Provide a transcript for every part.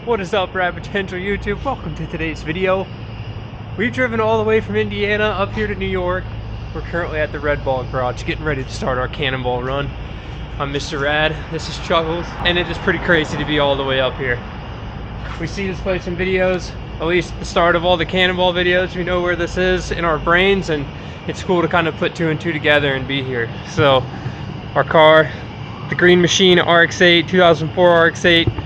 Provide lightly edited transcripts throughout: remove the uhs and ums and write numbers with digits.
What is up, Rad Potential YouTube? Welcome to today's video. We've driven all the way from Indiana up here to New York. We're currently at the Red Ball Garage getting ready to start our Cannonball Run. I'm Mr. Rad, this is Chuckles, and it is pretty crazy to be all the way up here. We see this place in videos, at least the start of all the Cannonball videos. We know where this is in our brains, and it's cool to kind of put two and two together and be here. So, our car, the Green Machine RX-8, 2004 RX-8,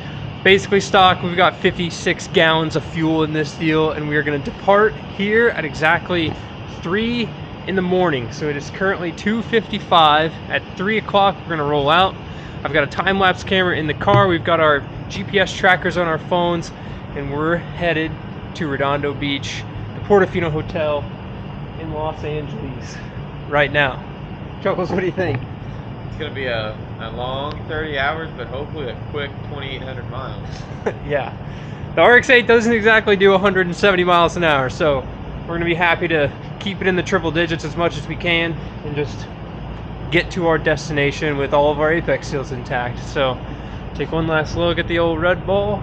basically stock. We've got 56 gallons of fuel in this deal, and we are going to depart here at exactly 3 in the morning. So it is currently 2:55. At 3 o'clock we're going to roll out. I've got a time-lapse camera in the car. We've got our GPS trackers on our phones, and we're headed to Redondo Beach, the Portofino Hotel in Los Angeles right now. Chuckles, what do you think? It's going to be a long 30 hours, but hopefully a quick 2,800 miles. Yeah. The RX-8 doesn't exactly do 170 miles an hour, so we're going to be happy to keep it in the triple digits as much as we can and just get to our destination with all of our apex seals intact. So, take one last look at the old Red Ball.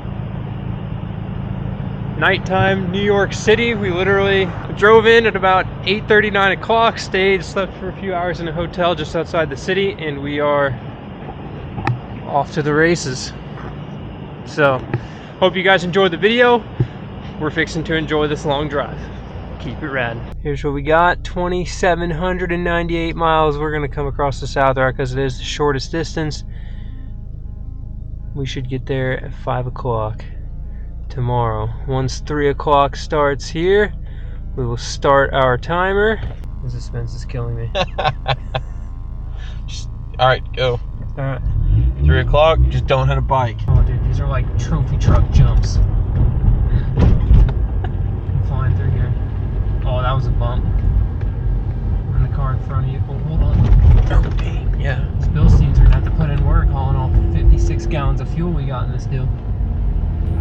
Nighttime, New York City. We literally drove in at about 8:30, 9 o'clock, stayed, slept for a few hours in a hotel just outside the city, and we are off to the races. So, hope you guys enjoyed the video. We're fixing to enjoy this long drive. Keep it rad. Here's what we got, 2,798 miles. We're gonna come across the South Route because it is the shortest distance. We should get there at 5 o'clock tomorrow. Once 3 o'clock starts here, we will start our timer. The suspense is killing me. Alright, go. Alright. 3 o'clock, just don't hit a bike. Oh dude, these are like trophy truck jumps. I'm flying through here. Oh, that was a bump. In the car in front of you. Oh, hold on. Oh, dang, yeah. These Bilsteins are gonna have to put in work hauling all 56 gallons of fuel we got in this deal.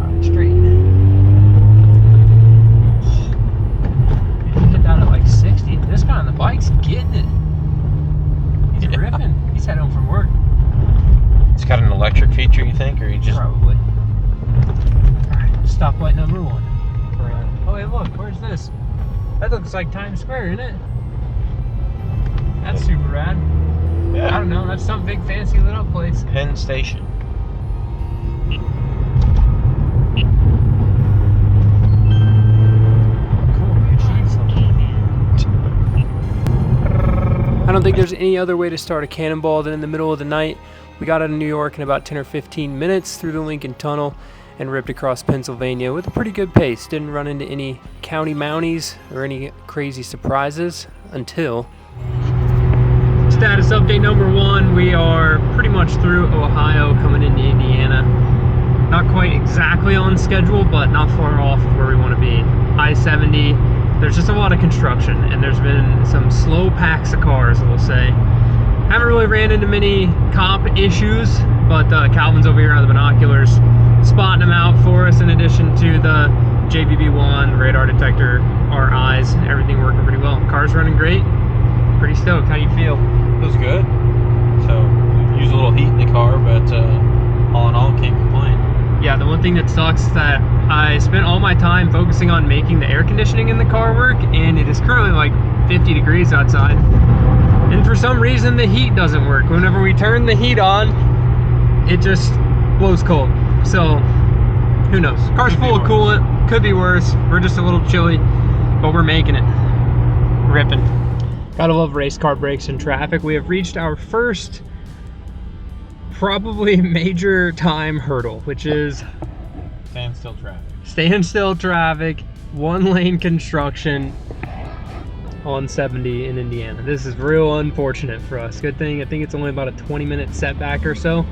Alright, straight. If you hit that at like 60, this guy on the bike's getting it. He's ripping. He's heading home from work. It's got an electric feature, you think, or you just... Probably. Alright, stoplight number 1. Oh, hey, look, where's this? That looks like Times Square, isn't it? That's super rad. Yeah. I don't know, that's some big fancy lit up place. Penn Station. Cool, we achieved something. I don't think there's any other way to start a cannonball than in the middle of the night. We got out of New York in about 10 or 15 minutes through the Lincoln Tunnel and ripped across Pennsylvania with a pretty good pace. Didn't run into any county mounties or any crazy surprises until... Status update number 1, we are pretty much through Ohio coming into Indiana. Not quite exactly on schedule, but not far off of where we want to be. I-70, there's just a lot of construction, and there's been some slow packs of cars, we'll say. Haven't really ran into many cop issues, but Calvin's over here on the binoculars, spotting them out for us, in addition to the JBB1, radar detector, our eyes, everything working pretty well. Car's running great. Pretty stoked. How do you feel? Feels good. So, use a little heat in the car, but all in all, can't complain. Yeah, the one thing that sucks is that I spent all my time focusing on making the air conditioning in the car work, and it is currently like 50 degrees outside. And for some reason, the heat doesn't work. Whenever we turn the heat on, it just blows cold. So, who knows? Car's full of coolant. Could be worse. We're just a little chilly, but we're making it. Ripping. Gotta love race car brakes in traffic. We have reached our first, probably major time hurdle, which is Standstill traffic. Standstill traffic, 1-lane construction on 70 in Indiana. This is real unfortunate for us. Good thing, I think it's only about a 20-minute setback or so.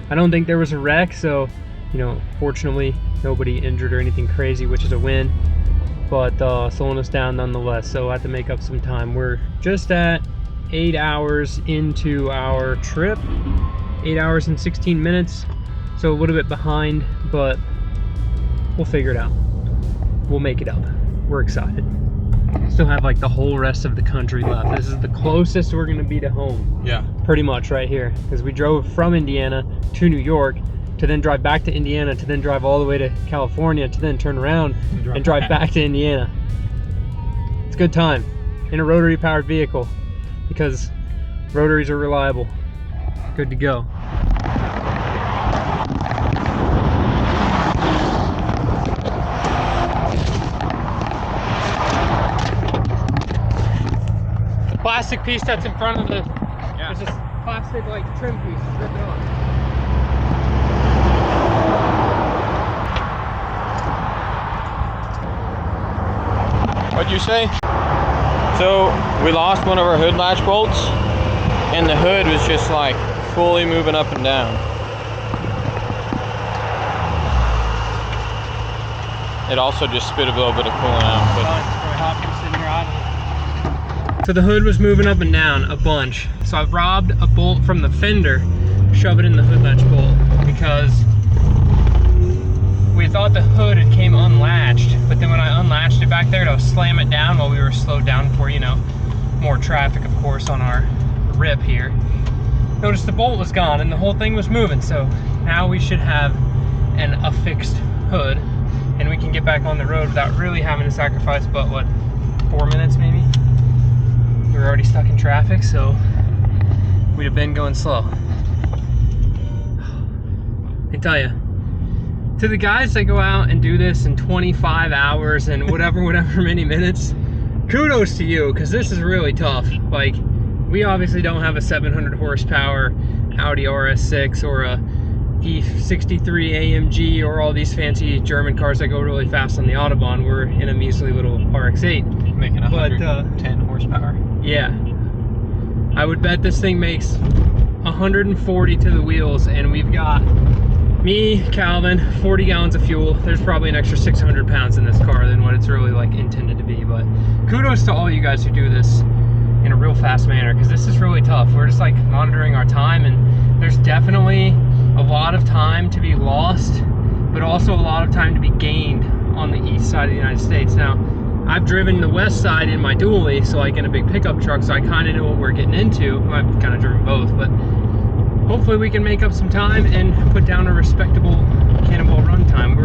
I don't think there was a wreck, so, you know, fortunately, nobody injured or anything crazy, which is a win. But slowing us down nonetheless, so I have to make up some time. We're just at 8 hours into our trip, 8 hours and 16 minutes, so a little bit behind, but we'll figure it out. We'll make it up. We're excited. Still have like the whole rest of the country left. This is the closest we're gonna be to home. Yeah. Pretty much right here, because we drove from Indiana to New York to to then drive back to Indiana, to then drive all the way to California, to then turn around and drive back to Indiana. It's a good time in a rotary powered vehicle because rotaries are reliable. Good to go. The plastic piece that's in front of the, there's this plastic like trim piece, just rip it off. What'd you say? So we lost one of our hood latch bolts, and the hood was just like fully moving up and down. It also just spit a little bit of coolant out. But so the hood was moving up and down a bunch. So I robbed a bolt from the fender, shove it in the hood latch bolt because we thought the hood had came unlatched, but then when I unlatched it back there to slam it down while we were slowed down for, you know, more traffic, of course, on our rip here, noticed the bolt was gone and the whole thing was moving. So now we should have an affixed hood and we can get back on the road without really having to sacrifice, but what, 4 minutes maybe? We were already stuck in traffic, so we'd have been going slow. I tell you, to the guys that go out and do this in 25 hours and whatever many minutes, kudos to you, because this is really tough. Like, we obviously don't have a 700 horsepower Audi RS6 or a E63 AMG or all these fancy German cars that go really fast on the Autobahn. We're in a measly little RX-8. Making 110 horsepower. Yeah. I would bet this thing makes 140 to the wheels, and we've got me, Calvin, 40 gallons of fuel. There's probably an extra 600 pounds in this car than what it's really like intended to be. But kudos to all you guys who do this in a real fast manner, because this is really tough. We're just like monitoring our time, and there's definitely a lot of time to be lost, but also a lot of time to be gained on the east side of the United States. Now, I've driven the west side in my dually, so like in a big pickup truck, so I kind of know what we're getting into. I've kind of driven both, but hopefully we can make up some time and put down a respectable Cannonball Run time.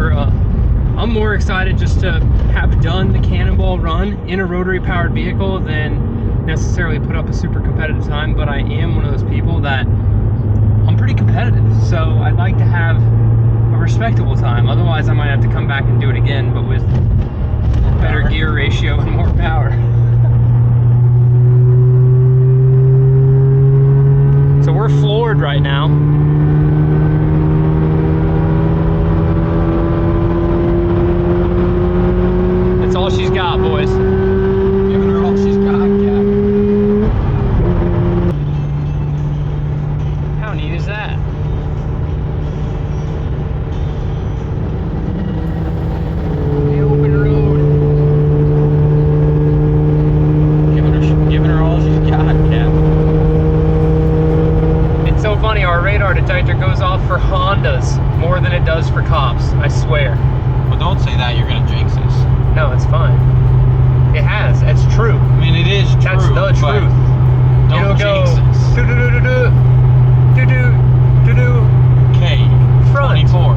I'm more excited just to have done the Cannonball Run in a rotary powered vehicle than necessarily put up a super competitive time, but I am one of those people that I'm pretty competitive, so I'd like to have a respectable time. Otherwise I might have to come back and do it again, but with better gear ratio and more power. So we're floored right now. That's all she's got, boys. Giving her all she's got, yeah. How neat is that? The open road. Giving her all she's got, yeah. It's so funny, our radar detector goes off for Hondas more than it does for cops, I swear. Well, don't say that, you're gonna jinx us. No, it's fine. It has, it's true. I mean, it is true. That's the truth. Don't It'll jinx go us. do-do-do-do-do, K, front. 24.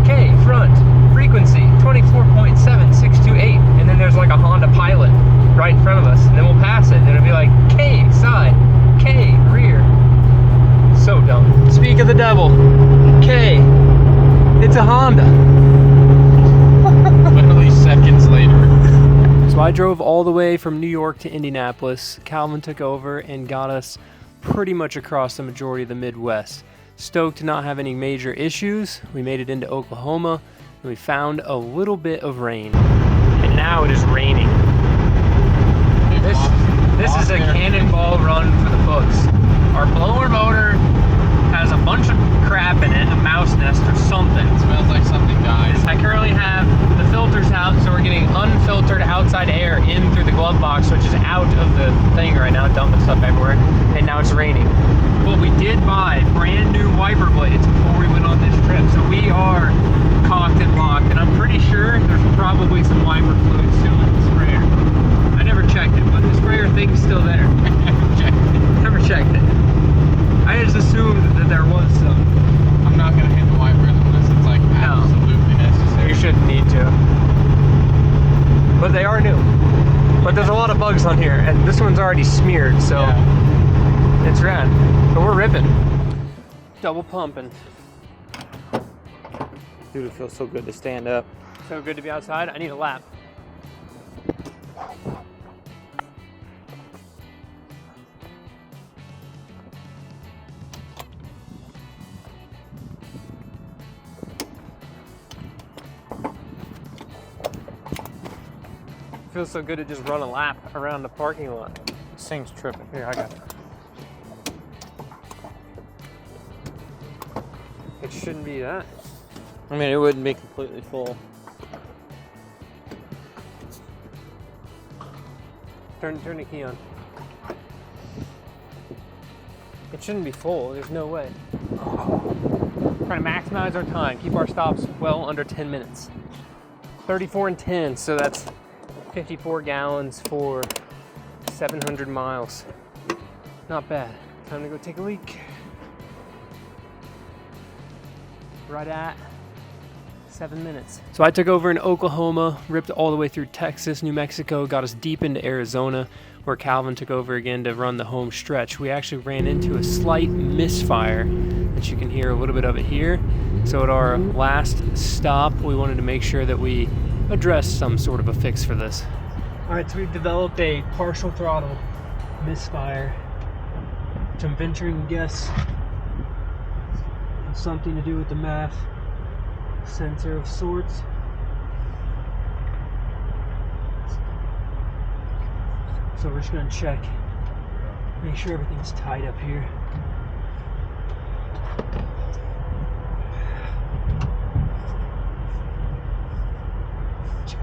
K, front, frequency, 24.7628. And then there's like a Honda Pilot right in front of us. And then we'll pass it, and it'll be like, K, side, K, rear. So dumb. Speak of the devil. K, it's a Honda. Literally seconds later. So I drove all the way from New York to Indianapolis. Calvin took over and got us pretty much across the majority of the Midwest. Stoked to not have any major issues. We made it into Oklahoma and we found a little bit of rain. And now it is raining. This is a Cannonball Run for the books. Our blower motor has a bunch of crap in it, a mouse nest or something. It smells like something died. I currently have the filters out, so we're getting unfiltered outside air in through the glove box, which is out of the thing right now, dumping stuff everywhere, and now it's raining. But we did buy brand new wiper blades before we went on this trip, so we are cocked and locked, and I'm pretty sure there's probably some wiper fluid still in the sprayer. I never checked it, but the sprayer thing's still there. Never checked it. I just assumed that there was some. I'm not gonna hit the wiper but they are new. But there's a lot of bugs on here, and this one's already smeared, so it's rad. But we're ripping. Double pumping. Dude, it feels so good to stand up. So good to be outside. I need a lap. Feels so good to just run a lap around the parking lot. This thing's tripping. Here, I got it. It shouldn't be that. I mean, it wouldn't be completely full. Turn the key on. It shouldn't be full. There's no way. Trying to maximize our time. Keep our stops well under 10 minutes. 34 and 10, so that's 54 gallons for 700 miles. Not bad. Time to go take a leak. Right at 7 minutes. So I took over in Oklahoma, ripped all the way through Texas, New Mexico, got us deep into Arizona, where Calvin took over again to run the home stretch. We actually ran into a slight misfire that you can hear a little bit of it here. So at our last stop, we wanted to make sure that we address some sort of a fix for this. All right, so we've developed a partial throttle misfire, which I'm venturing to guess has something to do with the MAF sensor of sorts. So we're just gonna check, make sure everything's tight up here.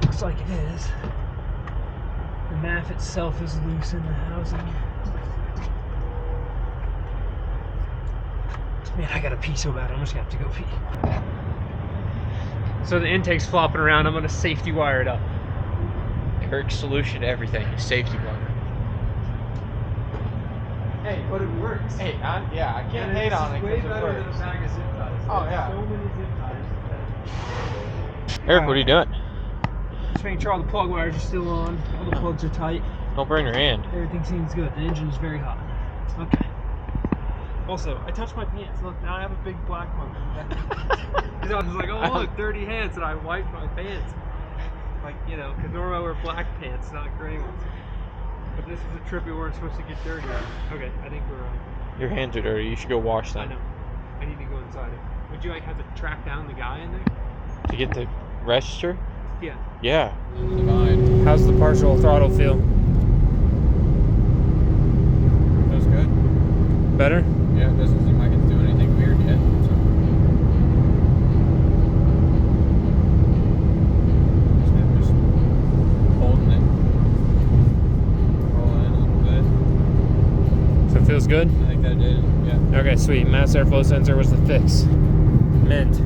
Looks like it is. The MAF itself is loose in the housing. Man, I gotta pee so bad. I'm just gonna have to go pee. So the intake's flopping around. I'm gonna safety wire it up. Kirk's solution to everything is safety wire. Hey, but it works. Hey, I can't hate on it because it works. Oh, yeah. So many zip ties. Eric, what are you doing? Just making sure all the plug wires are still on. All the plugs are tight. Don't burn your hand. Everything seems good. The engine is very hot. Okay. Also, I touched my pants. Look, now I have a big black one. Because I was like, oh look, dirty hands, and I wiped my pants. Like, you know, because normally I wear black pants, not gray ones. But this is a trip we weren't supposed to get dirty. Okay, I think we're Your hands are dirty. You should go wash them. I know. I need to go inside it. Would you like have to track down the guy in there? To get the register? Yeah. Yeah. How's the partial throttle feel? Feels good. Better? Yeah, it doesn't seem like it's doing anything weird yet. So. Just holding it. Rolling in a little bit. So it feels good? I think that did, yeah. Okay, sweet. Mass airflow sensor was the fix. Mint.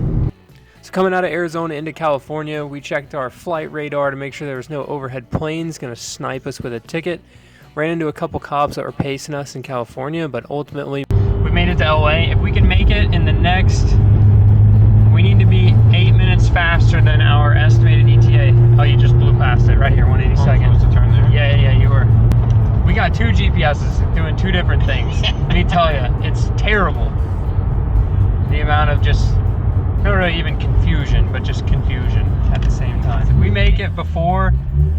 So coming out of Arizona into California, we checked our flight radar to make sure there was no overhead planes going to snipe us with a ticket. Ran into a couple cops that were pacing us in California, but ultimately we made it to LA. If we can make it in the next, we need to be 8 minutes faster than our estimated ETA. Oh, you just blew past it right here, 182nd. I'm supposed to turn there? Yeah, you were. We got two GPSs doing two different things. Let me tell you, it's terrible. The amount of just, not really even confusion, but just confusion at the same time. If we make it before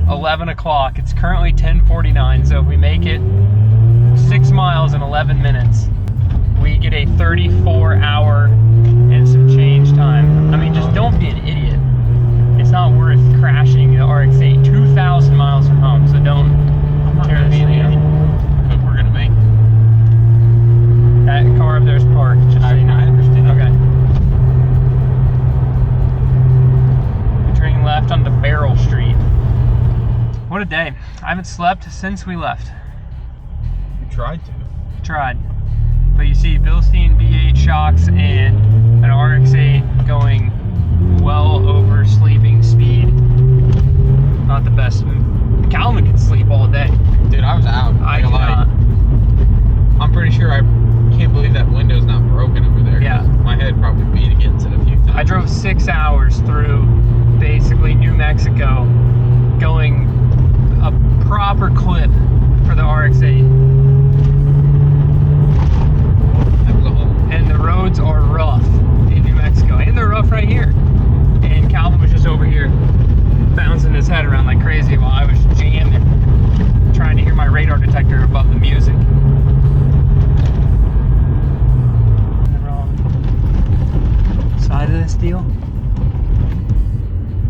11 o'clock, it's currently 10:49, so if we make it 6 miles in 11 minutes, we get a 34-hour and some change time. I mean, just don't be an idiot. It's not worth crashing the RX-8 2,000 miles from home, so don't tear me an idiot. But we're gonna make it. That car up there's parked, just so you know. I understand. Okay. Turning left onto Barrel Street. What a day. I haven't slept since we left. We tried to. Tried. But you see Bilstein V8 shocks and an RX-8 going well over sleeping speed. Not the best. Calvin can sleep all day. Dude, I was out. I Like a light. cannot. I'm pretty sure I can't believe that window's not broken over there. Yeah. My head probably beat against it a few times. I drove 6 hours through basically New Mexico, going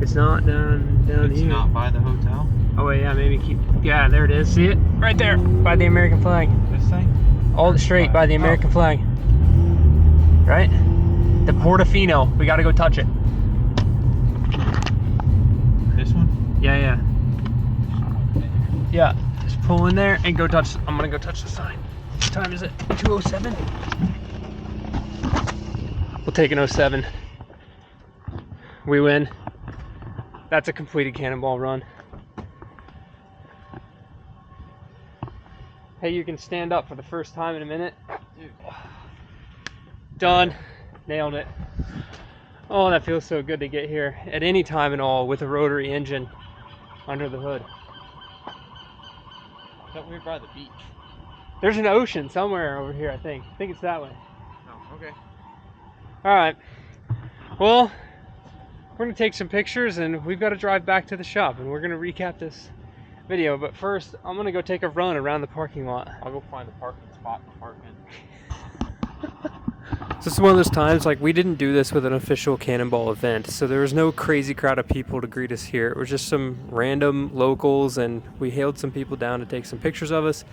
It's not down here. It's not by the hotel. Oh wait, yeah, maybe keep. Yeah, there it is. See it? Right there, by the American flag. This thing? All straight by the American flag. Right? The Portofino. We gotta go touch it. This one? Yeah. Yeah. Just pull in there and go touch. I'm gonna go touch the sign. What time is it? 2:07? We'll take an 07. We win. That's a completed cannonball run. Hey, you can stand up for the first time in a minute. Dude. Done. Nailed it. Oh, that feels so good to get here at any time at all with a rotary engine under the hood. I thought we were by the beach. There's an ocean somewhere over here, I think. I think it's that way. Oh, okay. All right. Well, we're gonna take some pictures and we've got to drive back to the shop and we're gonna recap this video. But first, I'm gonna go take a run around the parking lot. I'll go find the parking spot to park in. So this is one of those times, like, we didn't do this with an official cannonball event, so there was no crazy crowd of people to greet us here. It was just some random locals, and we hailed some people down to take some pictures of us,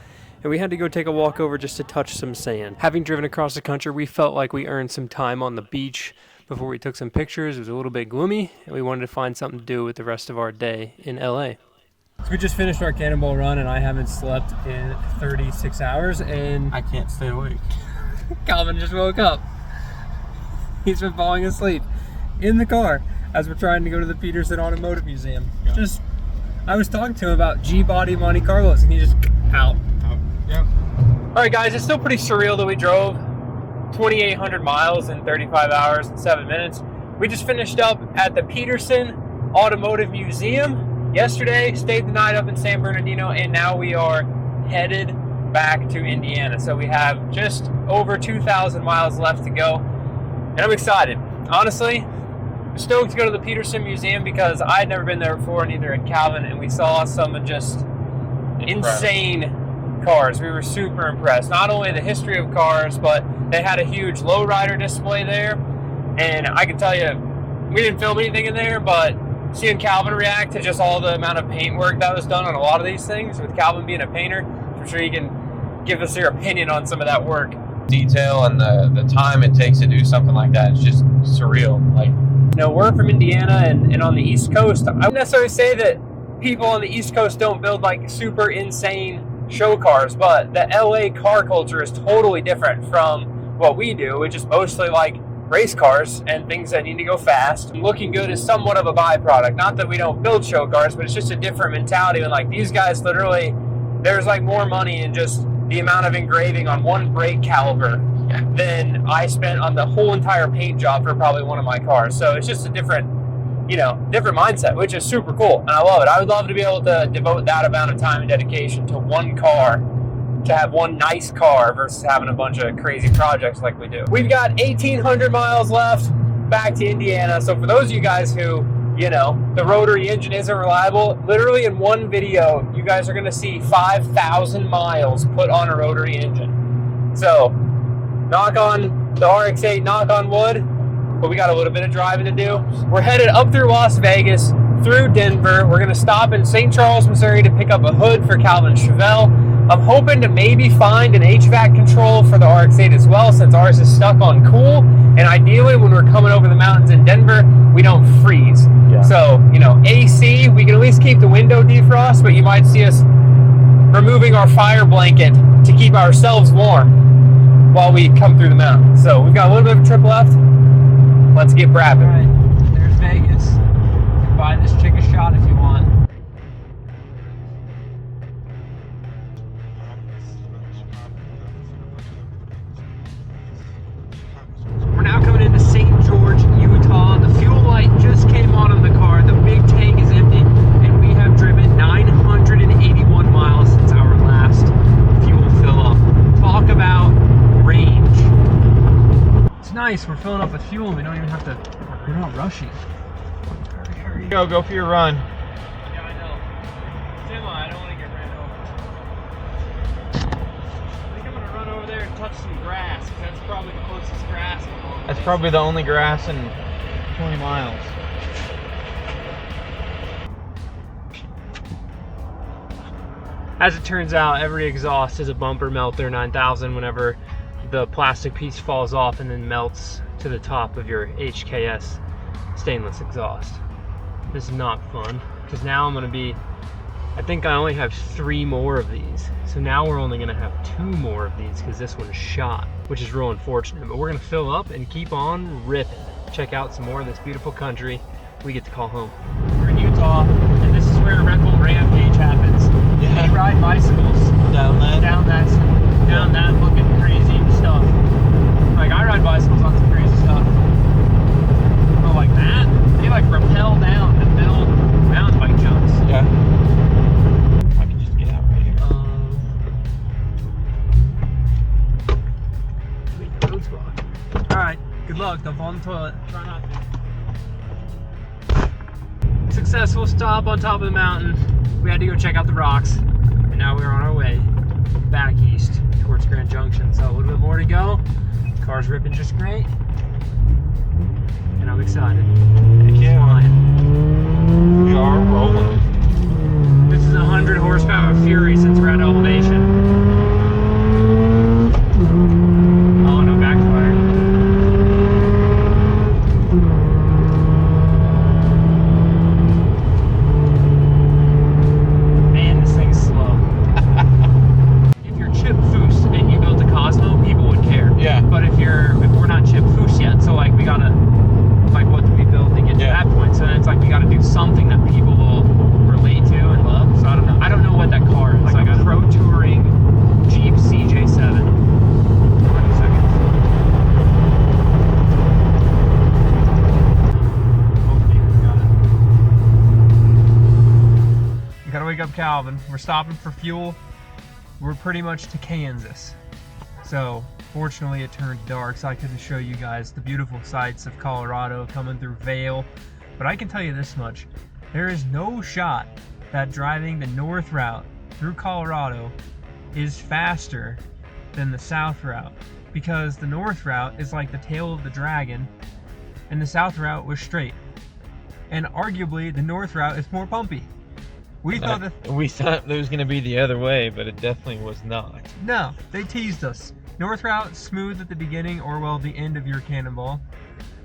and we had to go take a walk over just to touch some sand. Having driven across the country, we felt like we earned some time on the beach before we took some pictures. It was a little bit gloomy, and we wanted to find something to do with the rest of our day in LA. So we just finished our cannonball run, and I haven't slept in 36 hours, and I can't stay awake. Calvin just woke up. He's been falling asleep in the car as we're trying to go to the Peterson Automotive Museum. Yeah. I was talking to him about G-Body Monte Carlos, and he just out. Yep. All right, guys, it's still pretty surreal that we drove 2,800 miles in 35 hours and 7 minutes. We just finished up at the Peterson Automotive Museum yesterday, stayed the night up in San Bernardino, and now we are headed back to Indiana. So we have just over 2,000 miles left to go. And I'm excited. Honestly, I'm stoked to go to the Peterson Museum because I had never been there before, neither had Calvin, and we saw some of just insane cars. We were super impressed. Not only the history of cars, but they had a huge lowrider display there. And I can tell you, we didn't film anything in there, but seeing Calvin react to just all the amount of paint work that was done on a lot of these things, with Calvin being a painter, I'm sure you can give us your opinion on some of that work. Detail and the time it takes to do something like that is just surreal. Like, you know, we're from Indiana and on the East Coast. I wouldn't necessarily say that people on the East Coast don't build like super insane show cars, but the LA car culture is totally different from what we do, which is mostly like race cars and things that need to go fast. Looking good is somewhat of a byproduct. Not that we don't build show cars, but it's just a different mentality. And like these guys, literally, there's like more money in just the amount of engraving on one brake caliber than I spent on the whole entire paint job for probably one of my cars. So it's just a different, you know, different mindset, which is super cool. And I love it. I would love to be able to devote that amount of time and dedication to one car, to have one nice car versus having a bunch of crazy projects like we do. We've got 1,800 miles left back to Indiana. So for those of you guys who, you know, the rotary engine isn't reliable, literally in one video, you guys are going to see 5,000 miles put on a rotary engine. So, knock on the RX-8, knock on wood, but we got a little bit of driving to do. We're headed up through Las Vegas, through Denver. We're going to stop in St. Charles, Missouri to pick up a hood for Calvin Chevelle. I'm hoping to maybe find an HVAC control for the RX-8 as well, since ours is stuck on cool. And ideally, when we're coming over the mountains in Denver, we don't freeze. Yeah. So, you know, AC, we can at least keep the window defrost, but you might see us removing our fire blanket to keep ourselves warm while we come through the mountains. So we've got a little bit of a trip left. Let's get brapping. All right, there's Vegas. You can buy this chick a shot if you want. We're now coming into St. George, Utah. The fuel light just came on in the car. The big tank is empty, and we have driven 981 miles since our last fuel fill up. Talk about range. It's nice. We're filling up with fuel, and we don't even have to. We're not rushing. Hurry. go for your run. Yeah, I know. Tim, I don't want to get ran over. I think I'm gonna run over there and touch some grass. That's probably the closest grass. That's probably the only grass in 20 miles. As it turns out, every exhaust is a bumper melter 9000 whenever the plastic piece falls off and then melts to the top of your HKS stainless exhaust. This is not fun, because now I'm gonna be, I think I only have 3 more of these. So now we're only gonna have 2 more of these because this one's shot, which is real unfortunate, but we're gonna fill up and keep on ripping. Check out some more of this beautiful country we get to call home. We're in Utah, and this is where a Red Bull Rampage happens. Yeah. We ride bicycles Down that looking crazy stuff. Like, I ride bicycles on some crazy stuff. Oh, like that? They like rappel down and build mountain bike jumps. Yeah. I can just get out right here. Road spot. Alright, good luck. Don't fall in the toilet. Try not to. Successful stop on top of the mountain. We had to go check out the rocks. And now we're on our way back east towards Grand Junction. So a little bit more to go. The car's ripping just great. And I'm excited. Heck yeah. Flying. We are rolling. This is 100 horsepower Fury since we're at elevation. Oh, no backfire. Man, this thing's slow. If you're chip foosed and you built a Cosmo, people would care. Yeah. But if we're not chip foosed yet, so like we gotta, like, what do we build to get to that point? So then it's like we gotta do something that people will relate to and love. So I don't know. I don't know what that car is. Like a pro touring Jeep CJ7. 20 seconds. Hopefully we got it. We gotta wake up Calvin. We're stopping for fuel. We're pretty much to Kansas. So fortunately it turned dark, so I couldn't show you guys the beautiful sights of Colorado coming through Vail. But I can tell you this much. There is no shot that driving the north route through Colorado is faster than the south route, because the north route is like the tail of the dragon and the south route was straight. And arguably the north route is more bumpy. We thought it was going to be the other way, but it definitely was not. No, they teased us. North route, smooth at the beginning, or well, the end of your cannonball,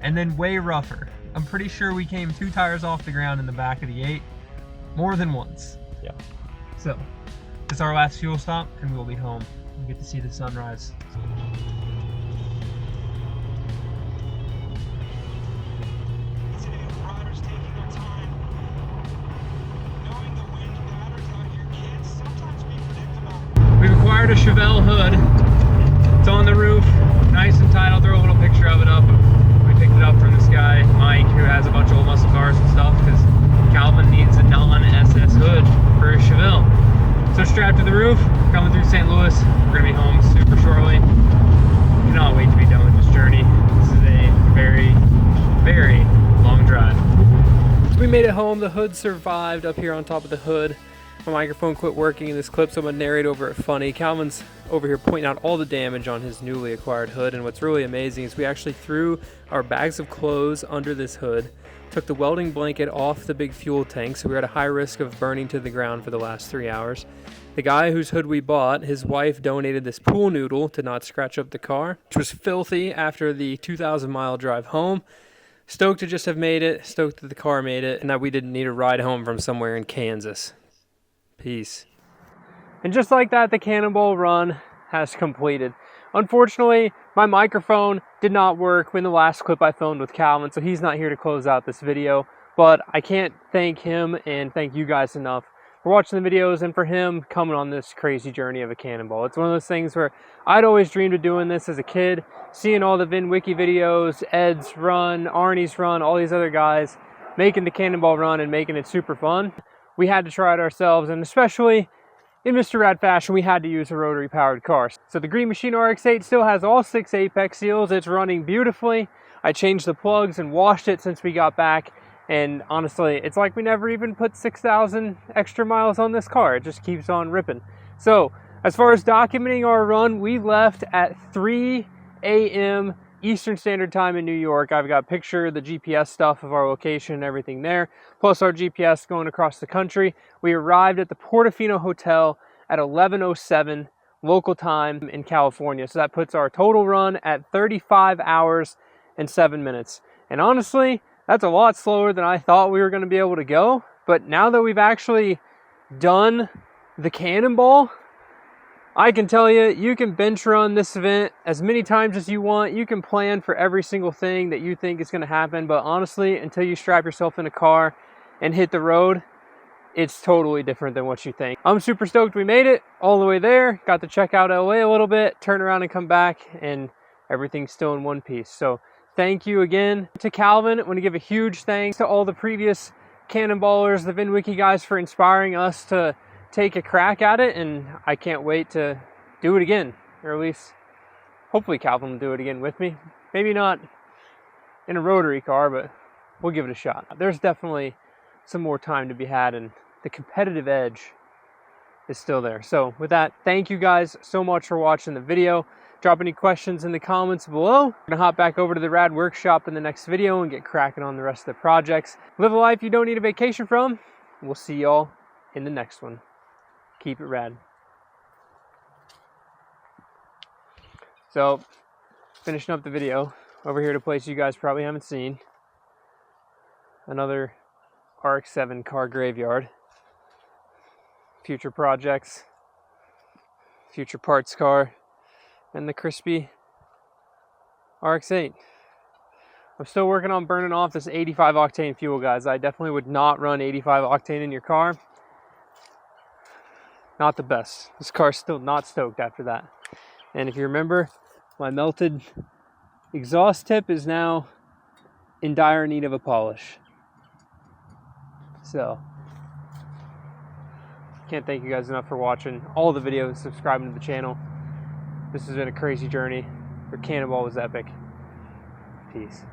and then way rougher. I'm pretty sure we came 2 tires off the ground in the back of the 8, more than once. Yeah. So, this is our last fuel stop, and we'll be home. We'll get to see the sunrise. We've acquired a Chevelle hood. It's on the roof, nice and tight. I'll throw a little picture of it up. We picked it up from this guy, Mike, who has a bunch of old muscle cars and stuff, because Calvin needs a non-SS hood for his Chevelle. So strapped to the roof, coming through St. Louis. We're gonna be home super shortly. Cannot wait to be done with this journey. This is a very, very long drive. We made it home. The hood survived up here on top of the hood. My microphone quit working in this clip, so I'm gonna narrate over it funny. Calvin's over here pointing out all the damage on his newly acquired hood, and what's really amazing is we actually threw our bags of clothes under this hood, took the welding blanket off the big fuel tank, so we were at a high risk of burning to the ground for the last 3 hours. The guy whose hood we bought, his wife donated this pool noodle to not scratch up the car, which was filthy after the 2,000-mile drive home. Stoked to just have made it, stoked that the car made it, and that we didn't need a ride home from somewhere in Kansas. Peace. And just like that, the Cannonball Run has completed. Unfortunately, my microphone did not work in the last clip I filmed with Calvin, so he's not here to close out this video. But I can't thank him and thank you guys enough for watching the videos and for him coming on this crazy journey of a cannonball. It's one of those things where I'd always dreamed of doing this as a kid, seeing all the Vin Wiki videos, Ed's run, Arnie's run, all these other guys making the Cannonball Run and making it super fun. We had to try it ourselves, and especially in Mr. Rad fashion, we had to use a rotary powered car. So the Green Machine RX-8 still has all 6 apex seals. It's running beautifully. I changed the plugs and washed it since we got back. And honestly, it's like we never even put 6,000 extra miles on this car. It just keeps on ripping. So as far as documenting our run, we left at 3 a.m. Eastern Standard Time in New York. I've got a picture of the GPS stuff of our location and everything there, plus our GPS going across the country. We arrived at the Portofino Hotel at 11:07 local time in California. So that puts our total run at 35 hours and 7 minutes. And honestly, that's a lot slower than I thought we were going to be able to go. But now that we've actually done the Cannonball, I can tell you, you can bench run this event as many times as you want. You can plan for every single thing that you think is going to happen. But honestly, until you strap yourself in a car and hit the road, it's totally different than what you think. I'm super stoked we made it all the way there. Got to check out LA a little bit, turn around and come back, and everything's still in one piece. So thank you again to Calvin. I want to give a huge thanks to all the previous Cannonballers, the VinWiki guys, for inspiring us to take a crack at it, and I can't wait to do it again, or at least hopefully Calvin will do it again with me. Maybe not in a rotary car, but we'll give it a shot. There's definitely some more time to be had, and the competitive edge is still there. So with that, thank you guys so much for watching the video. Drop any questions in the comments below. We're gonna hop back over to the Rad Workshop in the next video and get cracking on the rest of the projects. Live a life you don't need a vacation from. We'll see y'all in the next one. Keep it rad. So, finishing up the video, over here at a place you guys probably haven't seen. Another RX-7 car graveyard. Future projects, future parts car, and the crispy RX-8. I'm still working on burning off this 85 octane fuel, guys. I definitely would not run 85 octane in your car. Not the best. This car's still not stoked after that. And if you remember, my melted exhaust tip is now in dire need of a polish. So, can't thank you guys enough for watching all the videos, subscribing to the channel. This has been a crazy journey. Your Cannonball was epic. Peace.